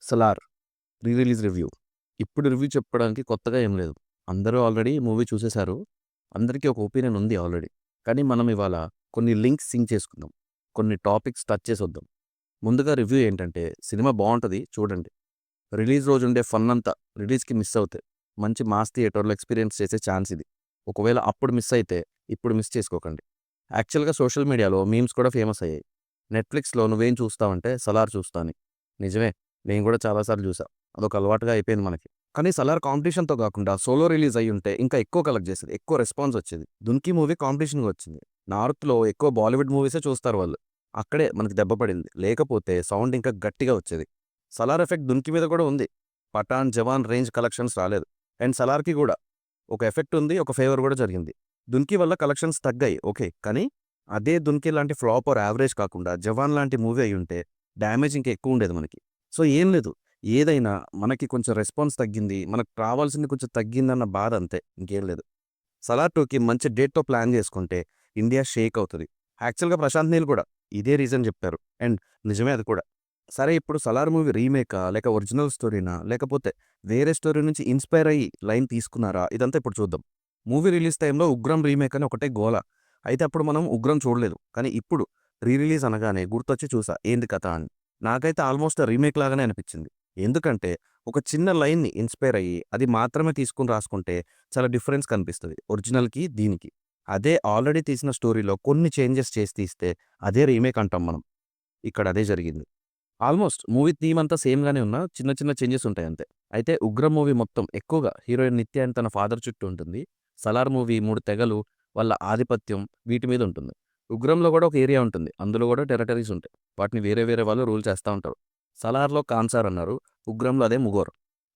'Salaar' re release review. ఇప్పుడు review చెప్పడానికి కొత్తగా ఏం లేదు. అందరూ ఆల్రెడీ మూవీ చూసేశారు. అందరికీ ఒక ఒపీనియన్ ఉంది ఆల్రెడీ. కానీ మనం ఇవాళ కొన్ని లింక్స్ సింక్ చేసుకుందాం. కొన్ని టాపిక్స్ టచ్ చేసొద్దాం. ముందుగా రివ్యూ ఏంటంటే సినిమా బావుంటది చూడండి. రిలీజ్ రోజు ఉండే ఫన్ అంతా రిలీజ్‌కి మిస్ అవుతే మంచి మాస్ థియేటర్‌లో ఎక్స్‌పీరియన్స్ చేసే ఛాన్స్ ఇది. ఒకవేళ అప్పుడు మిస్ అయితే ఇప్పుడు మిస్ చేసుకోకండి. యాక్చువల్‌గా సోషల్ మీడియాలో మీమ్స్ కూడా ఫేమస్ అయ్యాయి. నెట్‌ఫ్లిక్స్‌లో నువ్వేం చూస్తావంటే 'సలార్' చూస్తా అని. నిజమే. నేను కూడా చాలా సార్లు చూసా. అదొక అలవాటుగా అయిపోయింది మనకి. కానీ 'సలార్' కాంపిటీషన్‌తో కాకుండా సోలో రిలీజ్ అయ్యుంటే ఇంకా ఎక్కువ కలెక్ట్ చేసేది. ఎక్కువ రెస్పాన్స్ వచ్చేది. 'దుంకీ' మూవీ కాంపిటీషన్‌గా వచ్చింది. నార్త్‌లో ఎక్కువ బాలీవుడ్ మూవీసే చూస్తారు వాళ్ళు. అక్కడే మనకి దెబ్బ పడింది. లేకపోతే సౌండ్ ఇంకా గట్టిగా వచ్చేది. 'సలార్' ఎఫెక్ట్ 'దుంకీ' మీద కూడా ఉంది. 'పఠాన్', 'జవాన్' రేంజ్ కలెక్షన్స్ రాలేదు. అండ్ 'సలార్‌కి' కూడా ఒక ఎఫెక్ట్ ఉంది. ఒక ఫేవర్ కూడా జరిగింది. 'దుంకీ' వల్ల కలెక్షన్స్ తగ్గాయి ఓకే. కానీ అదే 'దుంకీ' లాంటి ఫ్లాప్ ఆర్ యావరేజ్ కాకుండా 'జవాన్' లాంటి మూవీ అయ్యుంటే డ్యామేజ్ ఇంకా ఎక్కువ ఉండేది మనకి. సో ఏం లేదు. ఏదైనా మనకి కొంచెం రెస్పాన్స్ తగ్గింది. మనకు రావాల్సింది కొంచెం తగ్గిందన్న బాధ అంతే. ఇంకేం లేదు. 'సలార్ 2'కి మంచి డేట్‌తో ప్లాన్ చేసుకుంటే ఇండియా షేక్ అవుతది. యాక్చువల్‌గా ప్రశాంత్ నీల్ కూడా ఇదే రీజన్ చెప్పారు. అండ్ నిజమే అది కూడా. సరే ఇప్పుడు 'సలార్' మూవీ రీమేకా? లేక ఒరిజినల్ స్టోరీనా? లేకపోతే వేరే స్టోరీ నుంచి ఇన్‌స్పైర్ అయ్యి లైన్ తీసుకున్నారా? ఇదంతా ఇప్పుడు చూద్దాం. మూవీ రిలీజ్ టైమ్‌లో 'ఉగ్రం' రీమేక్ అని ఒకటే గోల. అయితే అప్పుడు మనం 'ఉగ్రం' చూడలేదు. కానీ ఇప్పుడు రీ రిలీజ్ అనగానే గుర్తొచ్చి చూసా ఏంది కథ అని. నాకైతే ఆల్మోస్ట్ రీమేక్ లాగానే అనిపించింది. ఎందుకంటే ఒక చిన్న లైన్‌ని ఇన్‌స్పైర్ అయ్యి అది మాత్రమే తీసుకొని రాసుకుంటే చాలా డిఫరెన్స్ కనిపిస్తది. ఒరిజినల్‌కి, దీనికి. అదే ఆల్రెడీ తీసిన స్టోరీలో కొన్ని చేంజెస్ చేసి తీస్తే అదే రీమేక్ అంటాం మనం. ఇక్కడ అదే జరిగింది. ఆల్మోస్ట్ మూవీ థీమ్ అంతా సేమ్ గానే ఉన్నా చిన్న చిన్న చేంజెస్ ఉంటాయి అంతే. అయితే 'ఉగ్రం' మూవీ మొత్తం ఎక్కువగా హీరోయిన్ నిత్య అండ్ తన ఫాదర్ చుట్టూ ఉంటుంది. 'సలార్' మూవీ 3 తెగలు, వాళ్ళ ఆధిపత్యం వీటి మీద ఉంటుంది. 'ఉగ్రంలో' కూడా ఒక ఏరియా ఉంటుంది. అందులో కూడా టెరిటరీస్ ఉంటాయి. వాటిని వేరే వేరే వాళ్ళు రూల్ చేస్తా ఉంటారు. 'సలార్‌లో' కాన్సార్ అన్నారు. 'ఉగ్రంలో' అదే ముగోర్.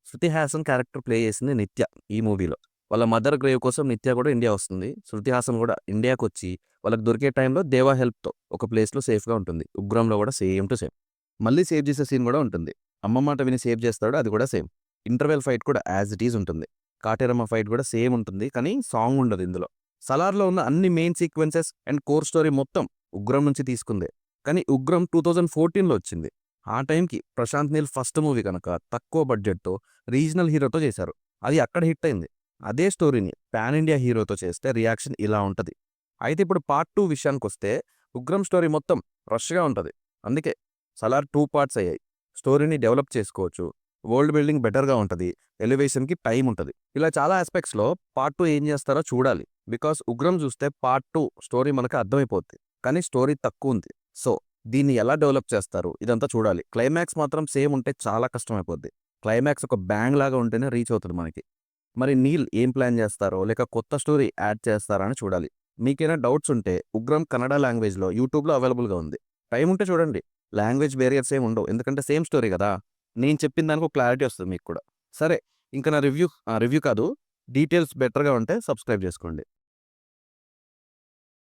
శృతి హాసన్ క్యారెక్టర్ ప్లే చేసింది నిత్య ఈ మూవీలో. వాళ్ళ మదర్ గ్రేవ్ కోసం నిత్య కూడా ఇండియా వస్తుంది. శృతి హాసన్ కూడా ఇండియాకొచ్చి వాళ్ళకి దొరికే టైంలో దేవా హెల్ప్‌తో ఒక ప్లేస్‌లో సేఫ్‌గా ఉంటుంది. 'ఉగ్రంలో' కూడా సేమ్ టు సేమ్. మళ్ళీ సేవ్ చేసే సీన్ గూడా ఉంటుంది. అమ్మ మాట విని సేవ్ చేస్తాడు. అది కూడా సేమ్. ఇంటర్వెల్ ఫైట్ కూడా యాజ్ ఇట్ ఈజ్ ఉంటుంది. కాటేరమ్మ ఫైట్ కూడా సేమ్ ఉంటుంది. కానీ సాంగ్ ఉండదు ఇందులో. 'సలార్‌లో' ఉన్న అన్ని main sequences and core story మొత్తం 'ఉగ్రం' నుంచి తీసుకుందే. కానీ 'ఉగ్రం' 2014లో వచ్చింది. ఆ టైంకి ప్రశాంత్ నీల్ ఫస్ట్ మూవీ కనుక తక్కువ బడ్జెట్‌తో రీజనల్ హీరోతో చేశారు. అది అక్కడ హిట్ అయింది. అదే స్టోరీని పాన్ ఇండియా హీరోతో చేస్తే రియాక్షన్ ఇలా ఉంటది. అయితే ఇప్పుడు పార్ట్ 2 విషయానికొస్తే 'ఉగ్రం' స్టోరీ మొత్తం రష్‌గా ఉంటది. అందుకే 'సలార్' 2 పార్ట్స్ అయ్యాయి. స్టోరీని డెవలప్ చేసుకోవచ్చు. వరల్డ్ బిల్డింగ్ బెటర్‌గా ఉంటది. ఎలివేషన్‌కి టైమ్ ఉంటది. ఇలా చాలా యాస్పెక్ట్స్‌లో పార్ట్ 2 ఏం చేస్తారో చూడాలి. బికాజ్ 'ఉగ్రం' చూస్తే పార్ట్ 2 స్టోరీ మనకు అర్థమైపోద్ది. కానీ స్టోరీ తక్కువుంది. సో, దీన్ని ఎలా డెవలప్ చేస్తారు ఇదంతా చూడాలి. క్లైమాక్స్ మాత్రం సేమ్ ఉంటే చాలా కష్టమైపోద్ది. క్లైమాక్స్ ఒక బ్యాంగ్ లాగా ఉంటేనే రీచ్ అవుతది మనకి. మరి నీల్ ఏం ప్లాన్ చేస్తారో లేక కొత్త స్టోరీ యాడ్ చేస్తారా అని చూడాలి. మీకేమైనా డౌట్స్ ఉంటే 'ఉగ్రం' కన్నడ లాంగ్వేజ్‌లో యూట్యూబ్‌లో అవైలబుల్‌గా ఉంది. టైమ్ ఉంటే చూడండి. లాంగ్వేజ్ వేరియర్స్ ఏమి ఉండవు. ఎందుకంటే సేమ్ స్టోరీ గదా! నేను చెప్పిన దానికి ఒక క్లారిటీ వస్తది మీకు కూడా. సరే ఇంక నా రివ్యూ కాదు. డీటెయిల్స్ బెటర్‌గా ఉంటే సబ్స్క్రైబ్ జేసుకోండి.